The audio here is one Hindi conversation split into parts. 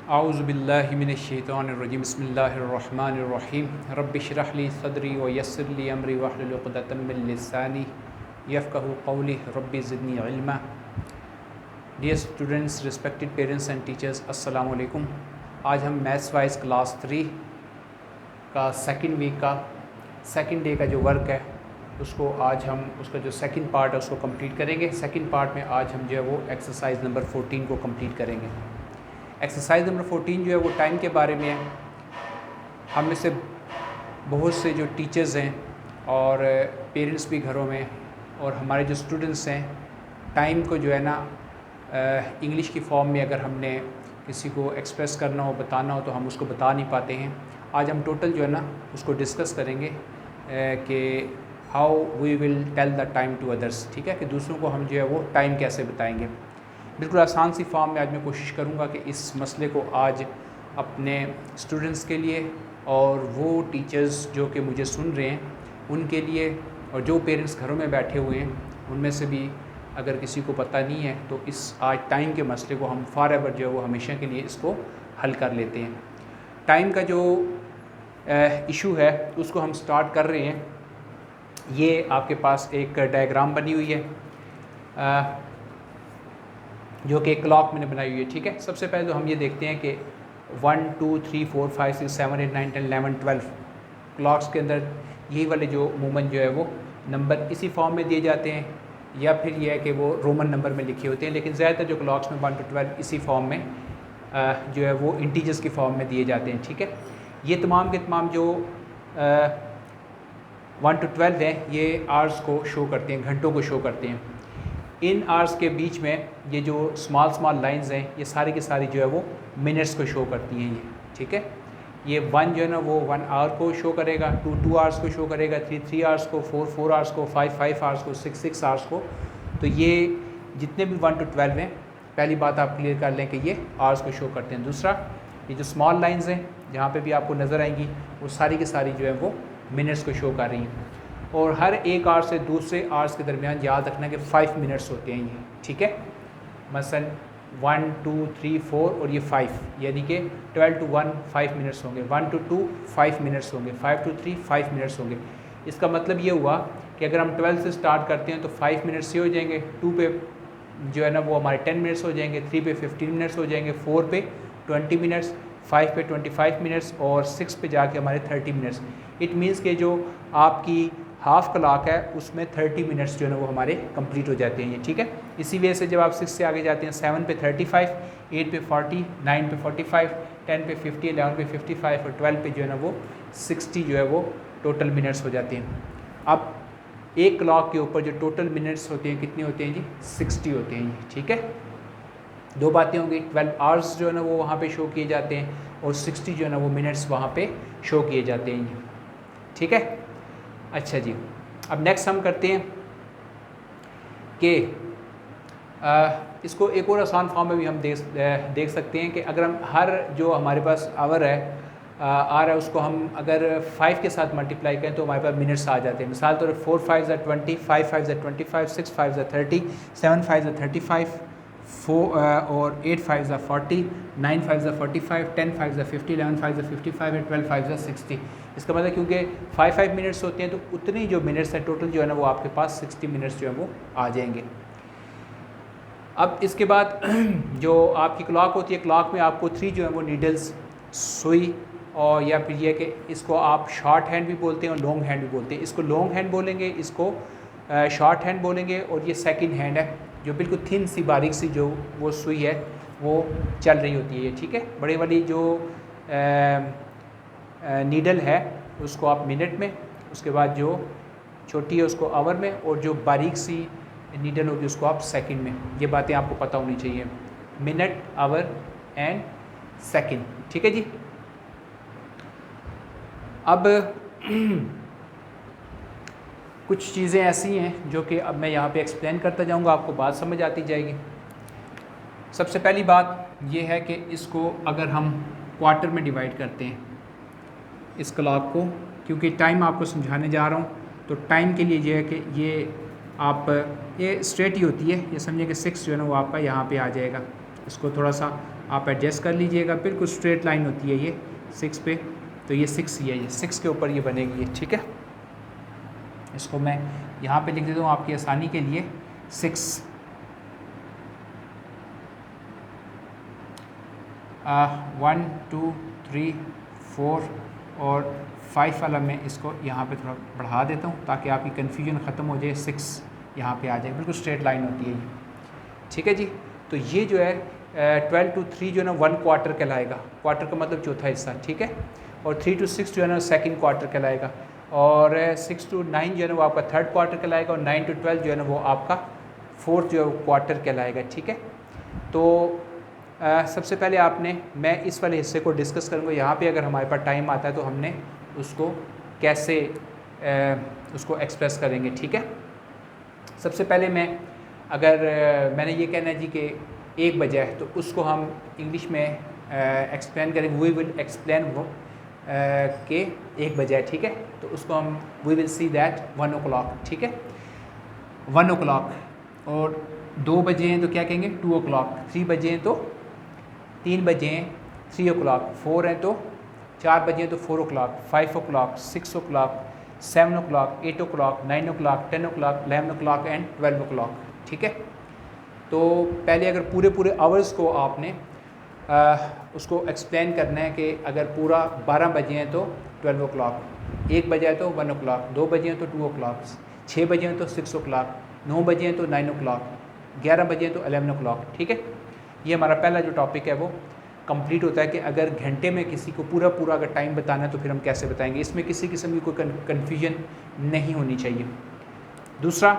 आऊज़ुबिल्लाहि मिनश्शैतानिर्रजीम बिस्मिल्लाहिर्रहमानिर्रहीम रब्बि इश्रह ली सदरी व यस्सिर ली अमरी वहलुल उक़दतम मिन लिसानी यफ़क़हू क़ौली रब्बि ज़िदनी इल्मा। Dear students, respected parents and teachers, अस्सलामु अलैकुम। आज हम मैथ्स वाइज क्लास 3 का सेकंड वीक का सेकंड डे का जो वर्क है उसको आज हम उसका जो सेकंड पार्ट है उसको कंप्लीट करेंगे। सेकंड पार्ट में आज हम जो है वो एक्सरसाइज नंबर 14 को कंप्लीट करेंगे। एक्सरसाइज नंबर 14 जो है वो टाइम के बारे में है। हम में से बहुत से जो टीचर्स हैं और पेरेंट्स भी घरों में और हमारे जो स्टूडेंट्स हैं, टाइम को जो है ना इंग्लिश की फॉर्म में अगर हमने किसी को एक्सप्रेस करना हो, बताना हो, तो हम उसको बता नहीं पाते हैं। आज हम टोटल जो है ना उसको डिस्कस करेंगे कि how we will tell the time to others. ठीक है, कि दूसरों को हम जो है वो टाइम कैसे बताएंगे। बिल्कुल आसान सी फॉर्म में आज मैं कोशिश करूँगा कि इस मसले को आज अपने स्टूडेंट्स के लिए और वो टीचर्स जो कि मुझे सुन रहे हैं उनके लिए, और जो पेरेंट्स घरों में बैठे हुए हैं उनमें से भी अगर किसी को पता नहीं है तो इस आज टाइम के मसले को हम फॉर एवर जो है वो हमेशा के लिए इसको हल कर लेते हैं। टाइम का जो इशू है उसको हम स्टार्ट कर रहे हैं। ये आपके पास एक डायग्राम बनी हुई है जो कि क्लॉक मैंने बनाई हुई है। ठीक है, सबसे पहले तो हम ये देखते हैं कि 1 2 3 4 5 6 7 8 9 10 11 12 क्लॉक्स के अंदर यही वाले जो मूवमेंट जो है वो नंबर इसी फॉर्म में दिए जाते हैं, या फिर ये है कि वो रोमन नंबर में लिखे होते हैं। लेकिन ज़्यादातर जो क्लॉक्स में 1 to 12 इसी फॉर्म में जो है वो इंटीजर्स की फॉर्म में दिए जाते हैं। ठीक है, ये तमाम के तमाम जो 1 to 12 हैं ये आवर्स को शो करते हैं, घंटों को शो करते हैं। इन आवर्स के बीच में ये जो स्मॉल लाइंस हैं ये सारी की सारी जो है वो मिनट्स को शो करती हैं। ये ठीक है, ये 1 जो है ना वो 1 आवर को शो करेगा, 2 2 आवर्स को शो करेगा, 3 3 आवर्स को, 4 4 आवर्स को, 5 5 आवर्स को, 6 6 आवर्स को। तो ये जितने भी 1 to 12 हैं, पहली बात आप क्लियर कर लें कि ये आवर्स को शो करते हैं। दूसरा, ये जो स्मॉल लाइंस हैं जहाँ पे भी आपको नज़र आएंगी वो सारी की सारी जो है वो मिनट्स को शो कर रही हैं। और हर एक आवर से दूसरे आवर्स के दरमियान याद रखना कि 5 मिनट्स होते हैं ये। ठीक है, मसलन 1 2 3 4 और ये 5, यानी कि 12 to 1 5 मिनट्स होंगे, 1 to 2 5 मिनट्स होंगे, 5 to 3 5 मिनट्स होंगे। इसका मतलब ये हुआ कि अगर हम 12 से स्टार्ट करते हैं तो 5 मिनट्स से हो जाएंगे, 2 पे जो है ना वो हमारे 10 मिनट्स हो जाएंगे, 3 पे 15 मिनट्स हो जाएंगे, 4 पे 20 मिनट्स, 5 पे 25 मिनट्स और 6 पे जाके हमारे 30 मिनट्स। इट मीन्स कि जो आपकी हाफ़ क्लॉक है उसमें 30 मिनट्स जो है ना वो हमारे कंप्लीट हो जाते हैं ये। ठीक है, इसी वजह से जब आप 6 से आगे जाते हैं 7 पे 35, 8 पे 40, 9 पे 45, 10 पे 50, 11 पे 55 और 12 पे जो है ना वो 60 जो है वो टोटल मिनट्स हो जाते हैं। अब एक क्लॉक के ऊपर जो टोटल मिनट्स होते हैं कितने होते हैं जी? 60 होते हैं ये। ठीक है, दो बातें होंगी, 12 आवर्स जो है ना वो वहाँ पे शो किए जाते हैं और 60 जो है ना वो मिनट्स वहाँ पे शो किए जाते हैं ये। ठीक है, अच्छा जी, अब नेक्स्ट हम करते हैं कि इसको एक और आसान फॉर्म में भी हम देख सकते हैं कि अगर हम हर जो हमारे पास आवर है आर है उसको हम अगर 5 के साथ मल्टीप्लाई करें तो हमारे पास मिनट्स आ जाते हैं। मिसाल तौर पर 4 5 are 20, 5 5 are 25, 6 5 are 30, 7 5 are 35, 4 और 8 5 are 40, 9 5 are 45, 10 5 are 50, 11 5 are 55 और 12 5 are 60। इसका मतलब क्योंकि 5 मिनट्स होते हैं तो उतने ही जो मिनट्स हैं टोटल जो है ना वो आपके पास 60 मिनट्स जो है वो आ जाएंगे। अब इसके बाद जो आपकी क्लॉक होती है, क्लॉक में आपको 3 जो है वो नीडल्स, सुई, और या फिर ये कि इसको आप शॉर्ट हैंड भी बोलते हैं और लॉन्ग हैंड भी बोलते हैं। इसको लॉन्ग हैंड बोलेंगे, इसको शॉर्ट हैंड बोलेंगे, और ये सेकंड हैंड है जो बिल्कुल थिन सी बारीक सी जो वो सुई है वो चल रही होती है। ठीक है, बड़े वाली जो नीडल है उसको आप मिनट में, उसके बाद जो छोटी है उसको आवर में, और जो बारीक सी नीडल होगी उसको आप सेकंड में। ये बातें आपको पता होनी चाहिए, मिनट, आवर एंड सेकंड। ठीक है जी, अब कुछ चीज़ें ऐसी हैं जो कि अब मैं यहाँ पे एक्सप्लेन करता जाऊँगा, आपको बात समझ आती जाएगी। सबसे पहली बात ये है कि इसको अगर हम क्वार्टर में डिवाइड करते हैं इस क्लॉक को, क्योंकि टाइम आपको समझाने जा रहा हूँ तो टाइम के लिए ये है कि ये आप ये स्ट्रेट ही होती है, ये समझिए कि 6 जो है ना वो आपका यहाँ पे आ जाएगा। इसको थोड़ा सा आप एडजस्ट कर लीजिएगा। बिल्कुल स्ट्रेट लाइन होती है ये 6 पे, तो ये 6 ही है, ये 6 के ऊपर ये बनेगी ये, ठीक है। इसको मैं यहाँ पे लिख देता हूँ आपकी आसानी के लिए 6। 1 2 3 4 और 5 वाला मैं इसको यहाँ पे थोड़ा बढ़ा देता हूँ ताकि आपकी कन्फ्यूजन ख़त्म हो जाए। 6 यहाँ पे आ जाए, बिल्कुल स्ट्रेट लाइन होती है ये, ठीक है जी। तो ये जो है 12 to 3 जो है ना 1 क्वार्टर कहलाएगा। क्वार्टर का मतलब चौथा हिस्सा, ठीक है। और 3 to 6 जो है ना सेकंड क्वार्टर कहलाएगा। और 6 to 9 जो है ना वो आपका थर्ड क्वार्टर कहलाएगा। और 9 to 12 जो है ना वो आपका फोर्थ जो है क्वार्टर कहलाएगा, ठीक है। तो सबसे पहले मैं इस वाले हिस्से को डिस्कस करूँगा। यहाँ पे अगर हमारे पास टाइम आता है तो हमने उसको कैसे उसको एक्सप्रेस करेंगे, ठीक है। सबसे पहले मैंने ये कहना है जी कि 1 बजे है, तो उसको हम इंग्लिश में एक्सप्लेन करेंगे। वी विल एक्सप्लेन वो के 1 बजे है, ठीक है। तो उसको हम we will see that 1 o'clock, ठीक है। 1 o'clock। और 2 बजे हैं तो क्या कहेंगे 2 o'clock। 3 बजे हैं तो 3 बजे हैं 3 o'clock। 4 हैं तो 4 बजे हैं तो 4 o'clock। 5 o'clock, 6 o'clock, 7 o'clock, 8 o'clock, 9 o'clock, 10 o'clock, 11 o'clock and 12 o'clock, ठीक है। तो पहले अगर पूरे आवर्स को आपने उसको एक्सप्लेन करना है कि अगर पूरा 12 बजे हैं तो 12 o'clock, 1 बजे है तो 1 o'clock, 2 बजे हैं तो 2 o'clock, 6 बजे हैं तो 6 o'clock, 9 बजे हैं तो 9 o'clock, 11 बजे हैं तो 11 o'clock, ठीक है। ये हमारा पहला जो टॉपिक है वो कंप्लीट होता है कि अगर घंटे में किसी को पूरा अगर टाइम बताना है तो फिर हम कैसे बताएंगे। इसमें किसी किस्म की कोई कन्फ्यूजन नहीं होनी चाहिए। दूसरा,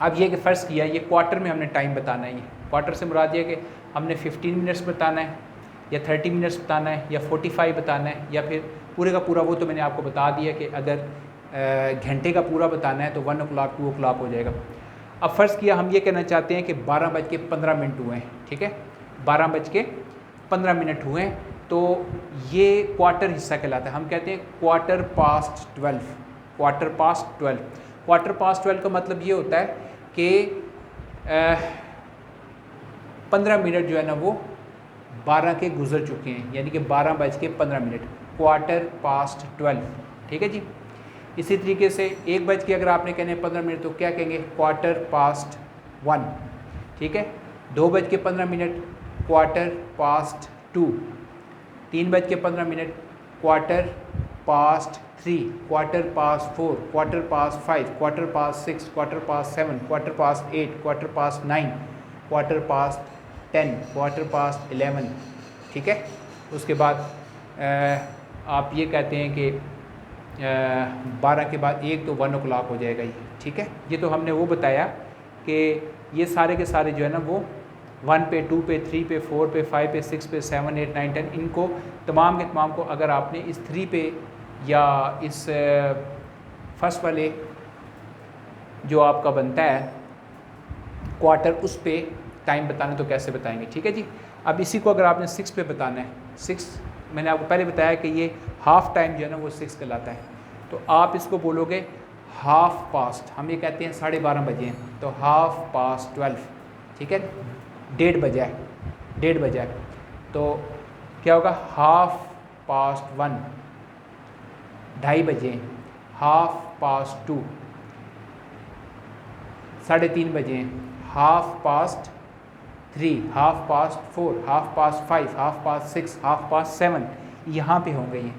अब ये कि फ़र्ज़ किया ये क्वार्टर में हमने टाइम बताना है। क्वार्टर से मुराद ये कि हमने 15 मिनट्स बताना है या 30 मिनट्स बताना है या 45 बताना है या फिर पूरे का पूरा। वो तो मैंने आपको बता दिया कि अगर घंटे का पूरा बताना है तो 1 o'clock 2 o'clock हो जाएगा। अब फ़र्ज़ किया हम ये कहना चाहते हैं कि 12:15 हुए हैं, ठीक है। 12:15 हुए हैं, तो ये क्वार्टर हिस्सा कहलाता है। हम कहते हैं क्वार्टर पास्ट 12। क्वार्टर पास्ट 12 का मतलब ये होता है कि 15 मिनट जो है ना वो 12 के गुजर चुके हैं, यानी कि 12:15। क्वार्टर पास्ट 12, ठीक है जी। इसी तरीके से 1 बज के अगर आपने कहने 15 मिनट तो क्या कहेंगे क्वार्टर पास्ट 1, ठीक है। 2:15 quarter past 2, 3:15 quarter past 3, quarter past 4, quarter past 5, quarter past 6, quarter past 7, quarter past 8, quarter past 9, quarter past 10, quarter past 11, ठीक है। उसके बाद आप ये कहते हैं कि 12 के बाद 1 तो 1 o'clock हो जाएगा ये, ठीक है। ये तो हमने वो बताया कि ये सारे के सारे जो है ना वो 1 पे 2 पे 3 पे 4 पे 5 पे 6 पे 7 8 9 10 इनको तमाम के तमाम को अगर आपने इस 3 पे या इस फर्स्ट वाले जो आपका बनता है क्वार्टर उस पे टाइम बताना तो कैसे बताएंगे, ठीक है जी। अब इसी को अगर आपने 6 पे बताना है, 6 मैंने आपको पहले बताया कि ये हाफ़ टाइम जो है ना वो 6 कहलाता है। तो आप इसको बोलोगे हाफ़ पास्ट, हम ये कहते हैं 12:30 बजे हैं, तो हाफ़ पास्ट 12, ठीक है। 1:30 बजा है, 1:30 बजा है, तो क्या होगा हाफ़ पास्ट 1, 2:30 बजे, हाफ़ पास्ट 2, 3:30 बजे, half past 3, half past 4, half past 5, half past 6, half past 7, यहाँ पे होंगे ये।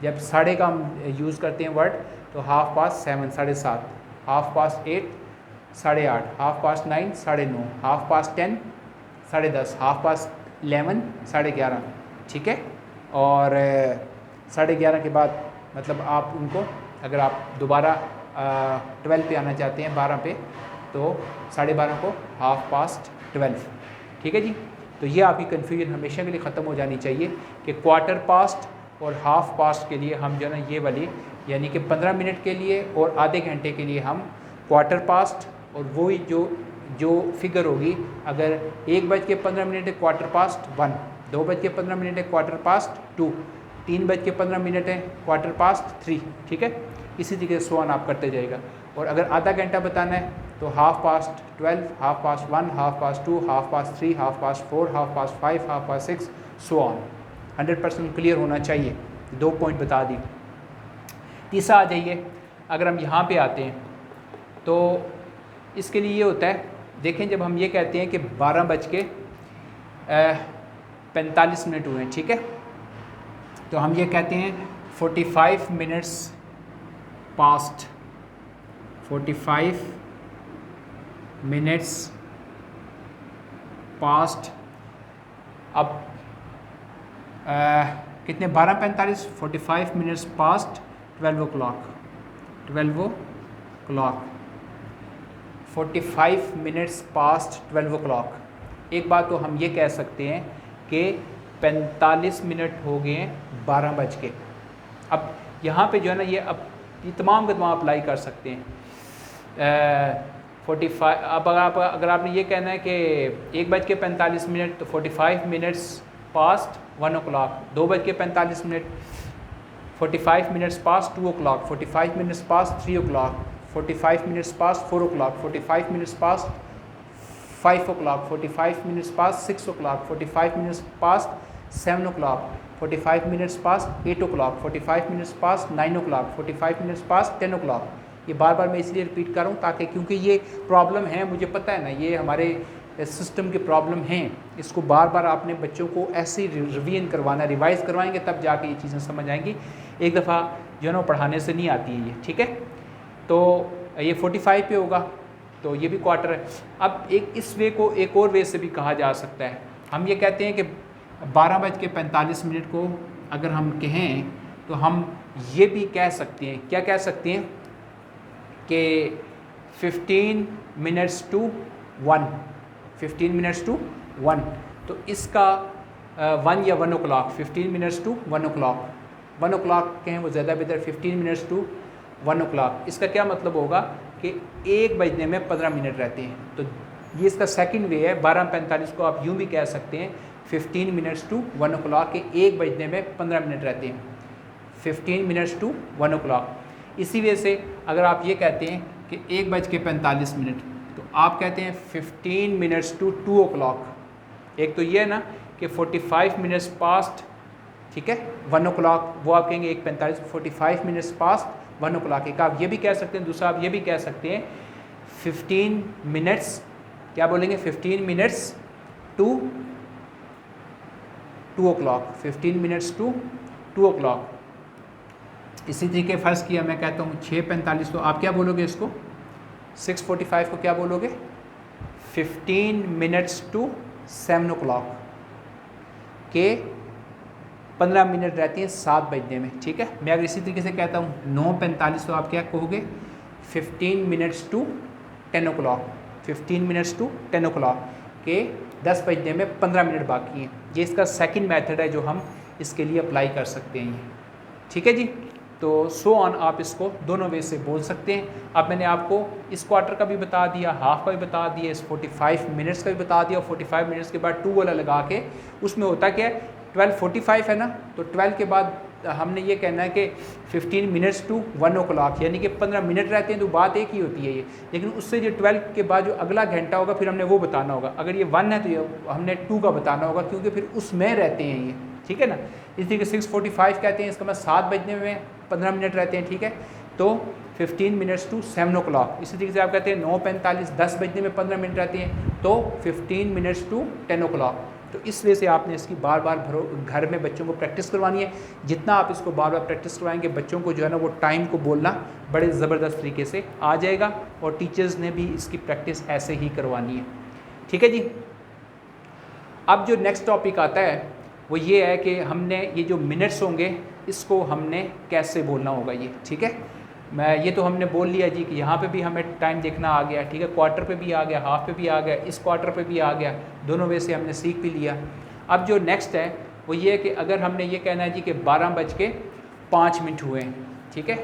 जब साढ़े का हम यूज़ करते हैं वर्ड तो half past 7 7:30, half past 8 8:30, half past 9 9:30, half past 10 10:30, half past 11 11:30, ठीक है। और 11:30 के बाद मतलब आप उनको अगर आप दोबारा 12 पे आना चाहते हैं 12 पे तो 12:30 को हाफ़ पास्ट 12, ठीक है जी। तो ये आपकी कन्फ्यूजन हमेशा के लिए ख़त्म हो जानी चाहिए कि क्वार्टर पास्ट और हाफ़ पास्ट के लिए हम जो है ना ये वाली यानी कि 15 मिनट के लिए और आधे घंटे के लिए हम क्वार्टर पास्ट और वही जो फिगर होगी अगर 1:15 है क्वार्टर पास्ट 1, 2:15 है क्वार्टर पास्ट 2, 3:15 है क्वार्टर पास्ट 3, ठीक है। इसी तरीके से सोन आप करते जाएगा। और अगर आधा घंटा बताना है तो 12:30, 1:30, 2:30, 3:30, 4:30, 5:30, 5:30, सो ऑन। 100% क्लियर होना चाहिए। 2 पॉइंट बता दी। तीसरा आ जाइए, अगर हम यहाँ पे आते हैं तो इसके लिए ये होता है, देखें जब हम ये कहते हैं कि 12:45 हुए, ठीक है, तो हम ये कहते हैं 45 मिनट्स पास्ट, 45 मिनट्स पास्ट। अब कितने, 12:45, 45 minutes past 12 o'clock, 45 minutes past 12 o'clock। एक बात तो हम ये कह सकते हैं कि 45 मिनट हो गए 12 बज के। अब यहाँ पे जो है ना, ये अब ये तमाम के तमाम अप्लाई कर सकते हैं। 45, अब अगर आपने ये कहना है कि 1:45 तो 45 minutes past 1 o'clock, 2:45, 45 minutes past 2 o'clock, 45 minutes past 3 o'clock, 45 minutes past 4 o'clock, 45 minutes past 5 o'clock, 45 minutes past 6 o'clock, 45 minutes past 7 o'clock, 45 minutes past 8 o'clock, 45 minutes past 9 o'clock, 45 minutes past 10 o'clock। ये बार बार मैं इसलिए रिपीट कर रहा हूँ ताकि, क्योंकि ये प्रॉब्लम है, मुझे पता है ना, ये हमारे सिस्टम के प्रॉब्लम हैं। इसको बार बार आपने बच्चों को ऐसे रिवीजन करवाना, रिवाइज़ करवाएंगे तब जाके ये चीज़ें समझ आएंगी। एक दफ़ा जो है ना पढ़ाने से नहीं आती है ये, ठीक है। तो ये 45 पे होगा, तो ये भी क्वार्टर है। अब इस वे को एक और वे से भी कहा जा सकता है। हम ये कहते हैं कि 12:45 को अगर हम कहें तो हम ये भी कह सकते हैं, क्या कह सकते हैं कि 15 मिनट्स टू 1, 15 मिनट्स टू 1। तो इसका 1 या 1 o'clock, 15 minutes to 1 o'clock, 1 o'clock कहें वो ज़्यादा बेहतर, 15 मिनट्स टू 1 o'clock। इसका क्या मतलब होगा कि 1 बजने में 15 मिनट रहते हैं। तो ये इसका सेकंड वे है। 12:45 को आप यूँ भी कह सकते हैं 15 मिनट्स टू 1 o'clock के 1 बजने में 15 मिनट रहते हैं, 15 मिनट्स टू 1 o'clock। इसी वजह से अगर आप ये कहते हैं कि 1:45, तो आप कहते हैं 15 मिनट्स टू 2 o'clock। एक तो ये है ना कि 45 मिनट्स पास्ट, ठीक है, 1 o'clock, वो आप कहेंगे 1:45, 45 मिनट्स पास्ट 1 o'clock। एक आप ये भी कह सकते हैं, दूसरा आप ये भी कह सकते हैं 15 मिनट्स, क्या बोलेंगे, 15 minutes to 2 o'clock, 15 minutes to 2 o'clock। इसी तरीके फ़र्ज़ किया मैं कहता हूँ 6:45, तो आप क्या बोलोगे इसको, 6:45 को क्या बोलोगे, 15 मिनट्स टू 7 o'clock के 15 मिनट रहती हैं 7 बजने में, ठीक है। मैं अगर इसी तरीके से कहता हूँ 9:45, तो आप क्या कहोगे, 15 minutes to 10 o'clock, 15 minutes to 10 o'clock के 10 बजने में 15 मिनट बाकी हैं। ये इसका सेकंड मेथड है जो हम इसके लिए अप्लाई कर सकते हैं, ठीक है जी। तो सो ऑन आप इसको दोनों वे से बोल सकते हैं। अब मैंने आपको इस क्वार्टर का भी बता दिया, हाफ का भी बता दिया, इस 45 मिनट्स का भी बता दिया, और 45 मिनट्स के बाद 2 वाला लगा के उसमें होता क्या है, 12:45 है ना, तो 12 के बाद हमने ये कहना है कि 15 मिनट्स टू 1 o'clock, यानी कि 15 मिनट रहते हैं, तो बात एक ही होती है ये। लेकिन उससे जो 12 के बाद जो अगला घंटा होगा फिर हमने वो बताना होगा। अगर ये 1 है तो ये हमने 2 का बताना होगा, क्योंकि फिर उसमें रहते हैं ये, ठीक है ना। इस तरीके 6:45 कहते हैं, इसका मतलब 7 बजने में 15 मिनट रहते हैं, ठीक है। तो 15 मिनट्स टू 7 o'clock। इसी तरीके से आप कहते हैं 9:45, 10 बजने में 15 मिनट रहते हैं, तो 15 मिनट्स टू 10 o'clock। तो इस वजह से आपने इसकी बार बार घर में बच्चों को प्रैक्टिस करवानी है। जितना आप इसको बार बार प्रैक्टिस करवाएंगे, बच्चों को जो है ना वो टाइम को बोलना बड़े ज़बरदस्त तरीके से आ जाएगा, और टीचर्स ने भी इसकी प्रैक्टिस ऐसे ही करवानी है, ठीक है जी। अब जो नेक्स्ट टॉपिक आता है वो ये है कि हमने ये जो मिनट्स होंगे इसको हमने कैसे बोलना होगा ये, ठीक है। मैं ये तो हमने बोल लिया जी कि यहाँ पे भी हमें टाइम देखना आ गया, ठीक है, क्वार्टर पे भी आ गया, हाफ पे भी आ गया, इस क्वार्टर पे भी आ गया, दोनों वे से हमने सीख भी लिया। अब जो नेक्स्ट है वो ये है कि अगर हमने ये कहना है जी कि 12:05 हुए हैं, ठीक है,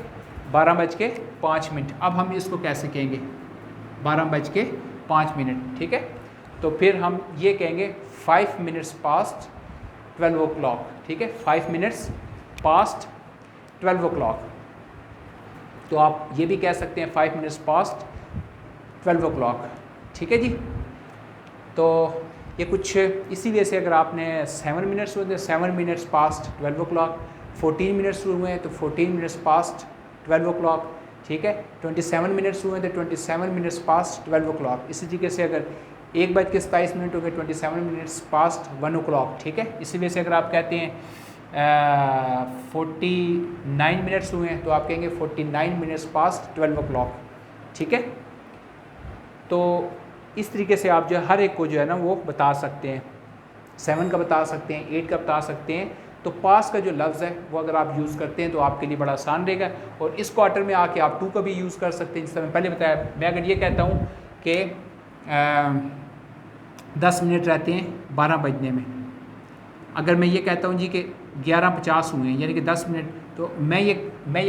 12:05। अब हम इसको कैसे कहेंगे, 12:05, ठीक है। तो फिर हम ये कहेंगे 5 मिनट्स पास्ट 12 o'clock, ठीक है, 5 मिनट्स पास्ट 12 o'clock। तो आप ये भी कह सकते हैं 5 मिनट्स पास्ट 12 o'clock, ठीक है जी। तो ये कुछ इसी वजह से अगर आपने 7 मिनट्स हुए तो 7 मिनट्स पास्ट 12 o'clock, 14 मिनट्स हुए हैं तो 14 मिनट्स पास्ट 12 o'clock, ठीक है। 27 मिनट्स हुए हैं तो 27 मिनट्स पास्ट 12 o'clock। इसी तरीके से अगर 1:27 हो गए 27 मिनट्स पास्ट 1 o'clock, ठीक है। इसी वजह से अगर आप कहते हैं 49 मिनट्स हुए हैं तो आप कहेंगे 49 मिनट्स पास्ट 12 o'clock, ठीक है। तो इस तरीके से आप जो है हर एक को जो है ना वो बता सकते हैं, 7 का बता सकते हैं, 8 का बता सकते हैं। तो पास का जो लफ्ज़ है वो अगर आप यूज़ करते हैं तो आपके लिए बड़ा आसान रहेगा। और इस क्वार्टर में आके आप 2 का भी यूज़ कर सकते हैं। जिस तरह पहले बताया, मैं अगर ये कहता हूँ कि 10 मिनट रहते हैं 12 बजने में, अगर मैं ये कहता हूँ जी कि 11:50 हुए हैं यानी कि 10 मिनट, तो मैं ये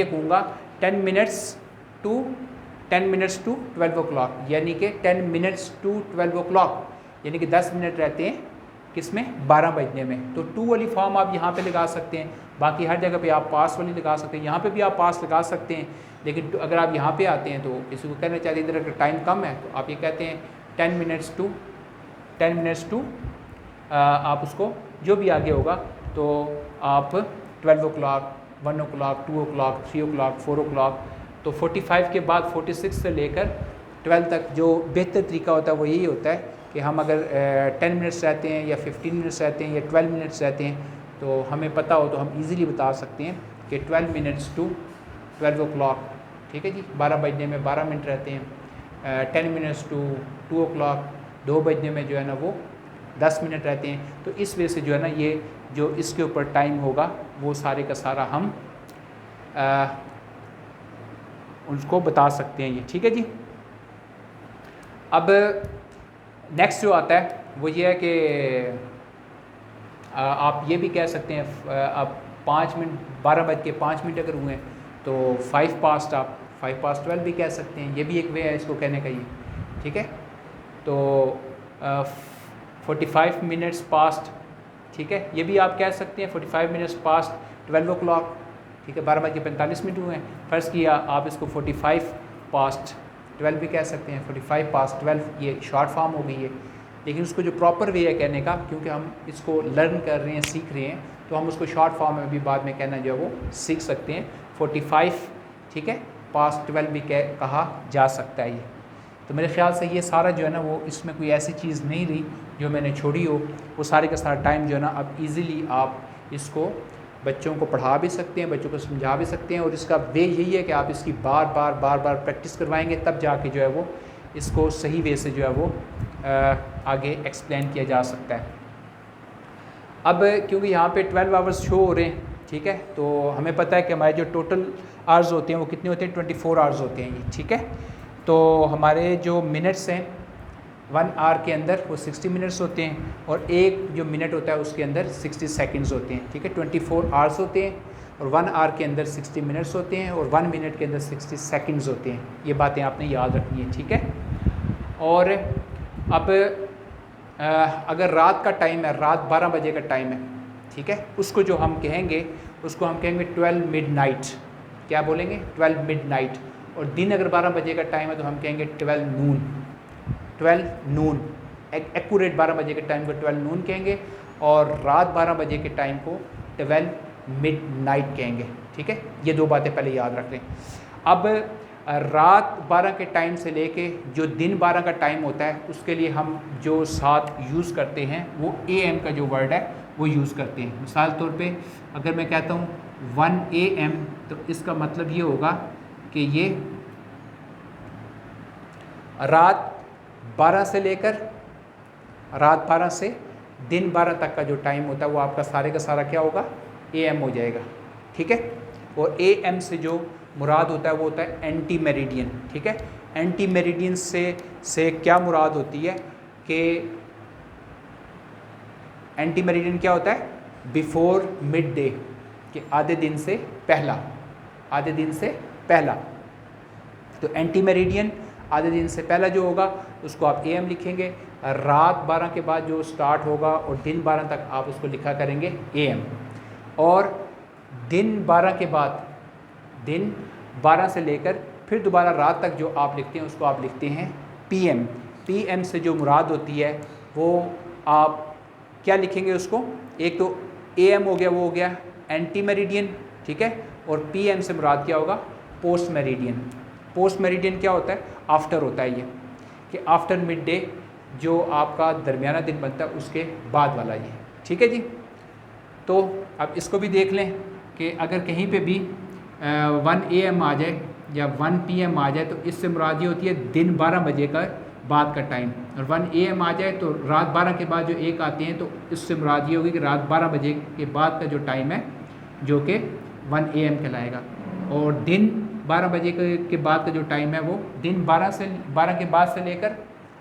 कहूँगा 10 मिनट्स टू 12 o'clock, यानी कि 10 मिनट्स टू 12 o'clock, यानी कि 10 मिनट रहते हैं किसमें 12 बजने में। तो 2 वाली फॉर्म आप यहाँ पे लगा सकते हैं, बाकी हर जगह पे आप पास वाली लगा सकते हैं, यहाँ पे भी आप पास लगा सकते हैं। लेकिन अगर आप यहाँ पे आते हैं तो किसी को कहना चाहिए इधर अगर टाइम कम है तो आप ये कहते हैं 10 मिनट्स टू आप उसको जो भी आगे होगा तो आप 12 o'clock, 1 o'clock, 2 o'clock, 3 o'clock, 4 o'clock, तो 45 के बाद 46 से लेकर 12 तक जो बेहतर तरीका होता है वो यही होता है कि हम अगर 10 मिनट्स रहते हैं या 15 मिनट्स रहते हैं या 12 मिनट्स रहते हैं तो हमें पता हो तो हम इजीली बता सकते हैं कि 12 मिनट्स टू 12 o'clock, ठीक है जी। 12 बजने में 12 मिनट रहते हैं। 10 मिनट्स टू 2 o'clock, 2 बजने में जो है ना वो 10 मिनट रहते हैं। तो इस वजह से जो है ना ये जो इसके ऊपर टाइम होगा वो सारे का सारा हम उसको बता सकते हैं ये, ठीक है जी। अब नेक्स्ट जो आता है वो ये है कि आप ये भी कह सकते हैं आप 5 मिनट 12:05 अगर हुए तो 5 पास्ट आप 5 पास्ट 12 भी कह सकते हैं। ये भी एक वे है इसको कहने का, ये ठीक है। तो 45 मिनट्स पास्ट, ठीक है, ये भी आप कह सकते हैं 45 मिनट्स पास्ट 12 o'clock, ठीक है। 12:45 हुए हैं, फ़र्ज़ किया आप इसको 45 पास्ट 12 भी कह सकते हैं। 45 पास्ट 12 ये शॉर्ट फॉर्म हो गई है, लेकिन उसको जो प्रॉपर वे है कहने का, क्योंकि हम इसको लर्न कर रहे हैं, सीख रहे हैं, तो हम उसको शॉर्ट फॉर्म में भी बाद में कहना जो है वो सीख सकते हैं। 45, ठीक है, पास्ट 12 भी कहा जा सकता है ये। तो मेरे ख्याल से ये सारा जो है ना वो इसमें कोई ऐसी चीज़ नहीं रही जो मैंने छोड़ी हो। वो सारे का सारा टाइम जो है ना अब ईज़िली आप इसको बच्चों को पढ़ा भी सकते हैं, बच्चों को समझा भी सकते हैं। और इसका वे यही है कि आप इसकी बार बार प्रैक्टिस करवाएंगे, तब जाके जो है वो इसको सही वे से जो है वो आगे एक्सप्लेन किया जा सकता है। अब क्योंकि यहाँ पे 12 आवर्स शो हो रहे हैं, ठीक है, तो हमें पता है कि हमारे जो टोटल आवर्स होते हैं वो कितने होते हैं, 24 आवर्स होते हैं ये, ठीक है। तो हमारे जो मिनट्स हैं 1 आवर के अंदर वो 60 मिनट्स होते हैं, और एक जो मिनट होता है उसके अंदर 60 सेकंड्स होते हैं, ठीक है। 24 आवर्स होते हैं, और 1 आवर के अंदर 60 मिनट्स होते हैं, और 1 मिनट के अंदर 60 सेकंड्स होते हैं। ये बातें आपने याद रखनी है, ठीक है। और अब अगर रात का टाइम है, रात 12 बजे का टाइम है, ठीक है, उसको जो हम कहेंगे उसको हम कहेंगे 12 मिडनाइट। क्या बोलेंगे? 12 मिडनाइट। और दिन अगर 12 बजे का टाइम है तो हम कहेंगे 12 नून। 12 नून, एक्यूरेट 12 बजे के टाइम को 12 नून कहेंगे, और रात 12 बजे के टाइम को 12 मिडनाइट कहेंगे, ठीक है। ये दो बातें पहले याद रख लें। अब रात 12 के टाइम से लेके जो दिन 12 का टाइम होता है उसके लिए हम जो साथ यूज़ करते हैं वो AM का जो वर्ड है वो यूज़ करते हैं। मिसाल तौर पे अगर मैं कहता हूँ 1 AM तो इसका मतलब ये होगा कि ये रात 12 से लेकर रात 12 से दिन 12 तक का जो टाइम होता है वो आपका सारे का सारा क्या होगा? AM हो जाएगा, ठीक है। और AM से जो मुराद होता है वो होता है एंटी मेरिडियन, ठीक है। एंटी मेरिडियन से क्या मुराद होती है कि एंटी मेरिडियन क्या होता है? बिफोर मिड डे, कि आधे दिन से पहला, आधे दिन से पहला। तो एंटी मेरिडियन आधे दिन से पहला जो होगा उसको आप AM लिखेंगे। रात 12 के बाद जो स्टार्ट होगा और दिन 12 तक आप उसको लिखा करेंगे AM। और दिन 12 के बाद, दिन 12 से लेकर फिर दोबारा रात तक जो आप लिखते हैं उसको आप लिखते हैं PM। PM से जो मुराद होती है वो आप क्या लिखेंगे उसको, एक तो AM हो गया, वो हो गया एंटी मेरिडियन, ठीक है, और PM से मुराद क्या होगा, पोस्ट मेरिडियन। पोस्ट मेरिडियन क्या होता है, आफ्टर होता है ये, कि आफ्टर मिड डे जो आपका दरमियाना दिन बनता है उसके बाद वाला ये, ठीक है जी। तो अब इसको भी देख लें कि अगर कहीं पे भी 1 AM आ जाए या 1 PM आ जाए तो इससे मुराद ये होती है दिन 12 बजे का बाद का टाइम, और 1 AM आ जाए तो रात 12 के बाद जो एक आते हैं तो इससे मुराद ये होगी कि रात 12 बजे के बाद का जो टाइम है जो कि 1 AM कहलाएगा, और दिन 12 बजे के बाद का जो टाइम है वो दिन 12 के बाद से लेकर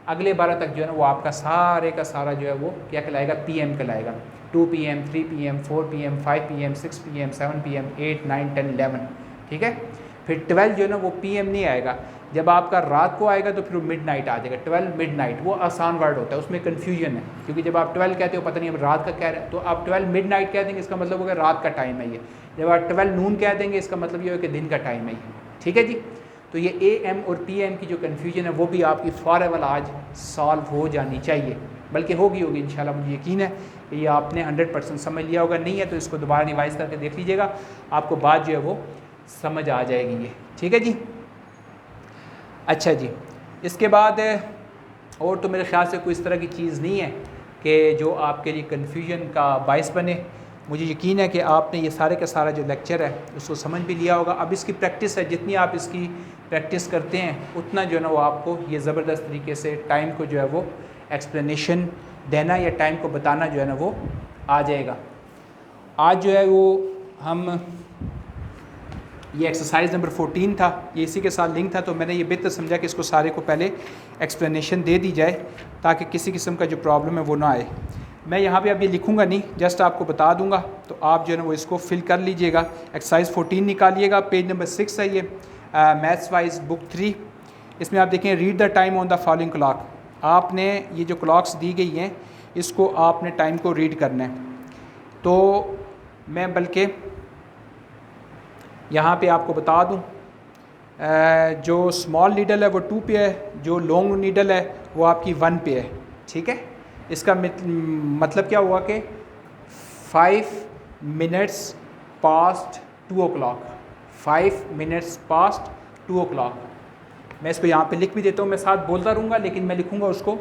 अगले 12 तक जो है ना वो आपका सारे का सारा जो है वो क्या कहलाएगा, PM कहलाएगा। 2 PM, 3 PM, 4 PM, 5 PM, 6 PM, 7 PM, 8, 9, 10, 11, ठीक है। फिर 12 जो है ना वो PM नहीं आएगा, जब आपका रात को आएगा तो फिर वो मिड नाइट आ जाएगा। 12 मिड नाइट वो आसान वर्ड होता है, उसमें कन्फ्यूजन है, क्योंकि जब आप 12 कहते हो पता नहीं अब रात का कह रहे हैं, तो आप 12 मिड नाइट कह देंगे, इसका मतलब होगा रात का टाइम है ये। जब आप 12 नून कह देंगे इसका मतलब ये हो कि दिन का टाइम है ये, ठीक है जी। तो ये AM और PM की जो कन्फ्यूजन है वो भी आपकी फॉरएवर आज सॉल्व हो जानी चाहिए, बल्कि होगी इंशाल्लाह, मुझे यकीन है कि ये आपने 100% समझ लिया होगा। नहीं है तो इसको दोबारा रिवाइज करके देख लीजिएगा, आपको बात जो है वो समझ आ जाएगी ये, ठीक है जी। अच्छा जी, इसके बाद और तो मेरे ख्याल से कोई इस तरह की चीज़ नहीं है कि जो आपके लिए कन्फ्यूजन का बायस बने। मुझे यकीन है कि आपने ये सारे का सारा जो लेक्चर है उसको समझ भी लिया होगा। अब इसकी प्रैक्टिस है, जितनी आप इसकी प्रैक्टिस करते हैं उतना जो है ना वो आपको ये ज़बरदस्त तरीके से टाइम को जो है वो एक्सप्लेनेशन देना या टाइम को बताना जो है ना वो आ जाएगा। आज जो है वो हम ये एक्सरसाइज नंबर 14 था, ये इसी के साथ लिंक था, तो मैंने ये बेहतर समझा कि इसको सारे को पहले एक्सप्लेनेशन दे दी जाए ताकि किसी किस्म का जो प्रॉब्लम है वो ना आए। मैं यहाँ पे अब ये लिखूँगा नहीं, जस्ट आपको बता दूँगा, तो आप जो है ना वो इसको फिल कर लीजिएगा। एक्सरसाइज 14 निकालिएगा, पेज नंबर 6 है ये, मैथ्स वाइज बुक 3। इसमें आप देखें read the time on the following clock. आपने ये जो क्लॉक्स दी गई हैं इसको आपने टाइम को रीड करना है। तो मैं बल्कि यहाँ पे आपको बता दूँ, जो स्मॉल नीडल है वो 2 पे है, जो लॉन्ग नीडल है वो आपकी 1 पे है, ठीक है। इसका मतलब क्या हुआ कि 5 minutes past 2 o'clock, 5 minutes past 2 o'clock। मैं इसको यहाँ पे लिख भी देता हूँ, मैं साथ बोलता रहूँगा, लेकिन मैं लिखूँगा उसको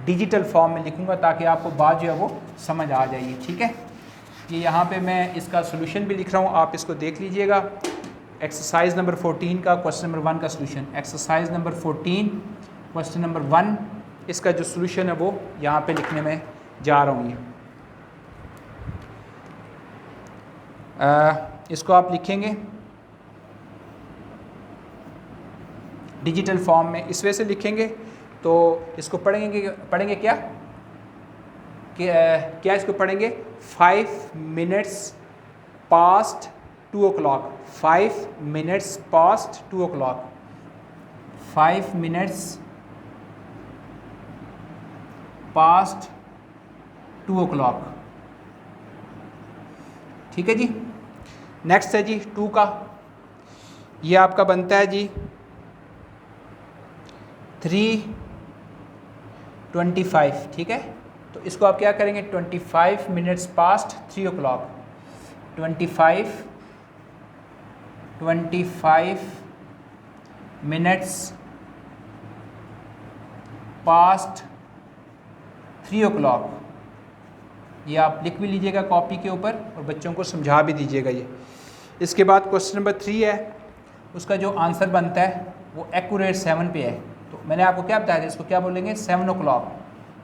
डिजिटल फॉर्म में लिखूँगा ताकि आपको बात जो है वो समझ आ जाएगी, ठीक है। ये यहाँ पे मैं इसका सोल्यूशन भी लिख रहा हूँ, आप इसको देख लीजिएगा। एक्सरसाइज नंबर 14 का क्वेश्चन नंबर 1 का solution, exercise number 14 question number 1, इसका जो सोल्यूशन है वो यहाँ पे लिखने में जा रहा हूँ। ये इसको आप लिखेंगे डिजिटल फॉर्म में, इस वजह से लिखेंगे तो इसको पढ़ेंगे क्या इसको पढ़ेंगे 5 minutes past 2 o'clock, 5 minutes past 2 o'clock, 5 minutes past 2 o'clock, ठीक है जी। नेक्स्ट है जी 2 का, ये आपका बनता है जी 3:25, ठीक है। तो इसको आप क्या करेंगे 25 minutes past 3 o'clock, 25 minutes past 3 o'clock। ये आप लिख भी लीजिएगा कॉपी के ऊपर और बच्चों को समझा भी दीजिएगा ये। इसके बाद क्वेश्चन नंबर 3 है, उसका जो आंसर बनता है वो एक्यूरेट 7 पे है। तो मैंने आपको क्या बताया था, इसको क्या बोलेंगे 7 o'clock।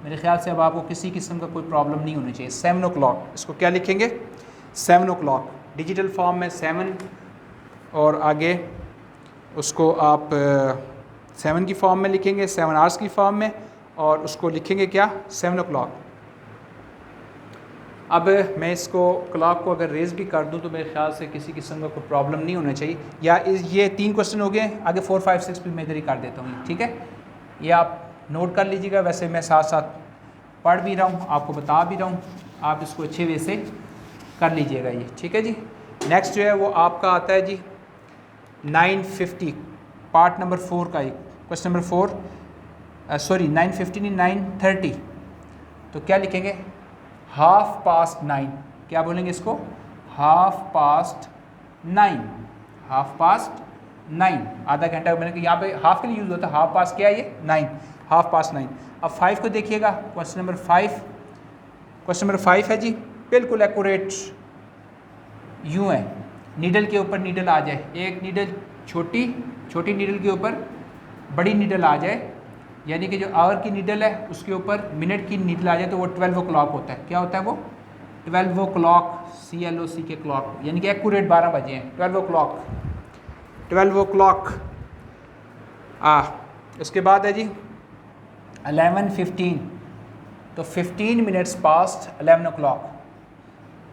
मेरे ख्याल से अब आपको किसी किस्म का कोई प्रॉब्लम नहीं होनी चाहिए। 7 o'clock, इसको क्या लिखेंगे 7 o'clock, डिजिटल फॉर्म में 7 और आगे उसको आप 7 की फॉर्म में लिखेंगे, 7 आवर्स की फॉर्म में, और उसको लिखेंगे क्या 7 o'clock। अब मैं इसको क्लॉक को अगर रेज़ भी कर दूं तो मेरे ख्याल से किसी किस्म का कोई प्रॉब्लम नहीं होना चाहिए। या ये 3 क्वेश्चन हो गए, आगे 4, 5, 6 भी मैं इधर ही कर देता हूँ, ठीक है। ये आप नोट कर लीजिएगा, वैसे मैं साथ साथ पढ़ भी रहा हूँ, आपको बता भी रहा हूँ, आप इसको अच्छे वे से कर लीजिएगा ये, ठीक है जी। नेक्स्ट जो है वो आपका आता है जी 9:50, पार्ट नंबर 4 का एक क्वेश्चन नंबर 4। सॉरी 9:15 इन 9:30, तो क्या लिखेंगे 9:30। क्या बोलेंगे इसको 9:30, 9:30, आधा घंटा। मैंने कहा यहाँ पे हाफ के लिए यूज़ होता है, 9:30 क्या है ये 9, 9:30। अब 5 को देखिएगा, क्वेश्चन नंबर 5 है जी, बिल्कुल एक्यूरेट। यूँ है, नीडल के ऊपर नीडल आ जाए, एक नीडल छोटी नीडल के ऊपर बड़ी नीडल आ जाए, यानी कि जो आवर की नीडल है उसके ऊपर मिनट की नीडल आ जाए, तो वो 12 o'clock होता है। क्या होता है वो 12 o'clock, CLOC के क्लॉक, यानी कि एक्यूरेट 12 बजे हैं, 12 o'clock। उसके बाद है जी 11:15, तो 15 minutes past 11 o'clock,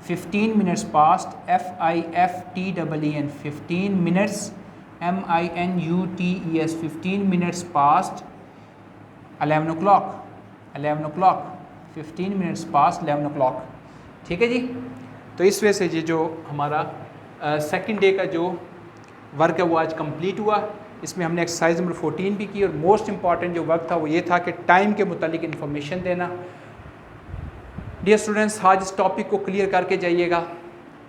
15 minutes past, FIFTEEN, 15 minutes, MINUTES, 15 minutes past 11 o'clock, 15 minutes past 11 o'clock। ठीक है जी। तो इस वजह से ये जो हमारा सेकंड डे का जो वर्क है वो आज कंप्लीट हुआ। इसमें हमने एक्सरसाइज नंबर 14 भी की, और मोस्ट इंपॉर्टेंट जो वर्क था वो ये था कि टाइम के मुतालिक इन्फॉर्मेशन देना। डियर स्टूडेंट्स, आज इस टॉपिक को क्लियर करके जाइएगा।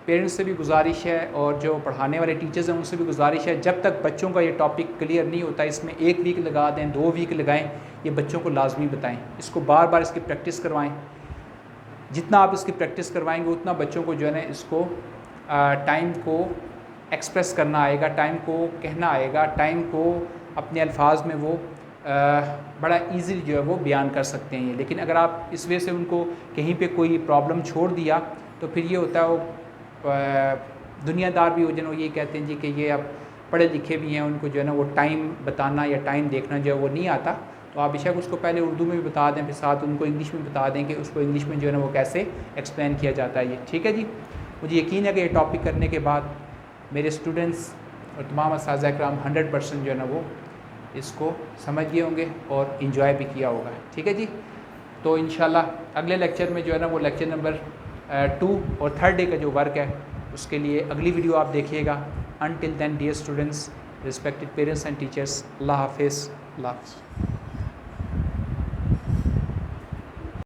पेरेंट्स से भी गुजारिश है और जो पढ़ाने वाले टीचर्स हैं उनसे भी गुजारिश है, जब तक बच्चों का ये टॉपिक क्लियर नहीं होता, इसमें 1 वीक लगा दें, 2 वीक लगाएं, ये बच्चों को लाजमी बताएं। इसको बार बार इसकी प्रैक्टिस करवाएं। जितना आप इसकी प्रैक्टिस करवाएंगे उतना बच्चों को जो है ना इसको टाइम को एक्सप्रेस करना आएगा, टाइम को कहना आएगा, टाइम को अपने अल्फाज में वो बड़ा ईजीली जो है वो बयान कर सकते हैं ये। लेकिन अगर आप इस वजह से उनको कहीं पे कोई प्रॉब्लम छोड़ दिया तो फिर ये होता है वो दुनियादार भी हो जाए, ये कहते हैं जी कि ये अब पढ़े लिखे भी हैं, उनको जो है ना वो टाइम बताना या टाइम देखना जो है वो नहीं आता। तो आप बेशक उसको पहले उर्दू में भी बता दें, फिर साथ उनको इंग्लिश में बता दें कि उसको इंग्लिश में जो है ना वो कैसे एक्सप्लेन किया जाता है ये। ठीक है जी। मुझे यकीन है कि ये टॉपिक करने के बाद मेरे स्टूडेंट्स और तमाम असातिज़ा किराम 100% जो है ना वो इसको समझ गए होंगे और इन्जॉय भी किया होगा। ठीक है जी। तो इंशाल्लाह अगले लेक्चर में जो है ना वो लेक्चर नंबर 2 और 3rd डे का जो वर्क है उसके लिए अगली वीडियो आप देखिएगा। Until then dear students, respected parents and teachers, अल्लाह हाफिज़।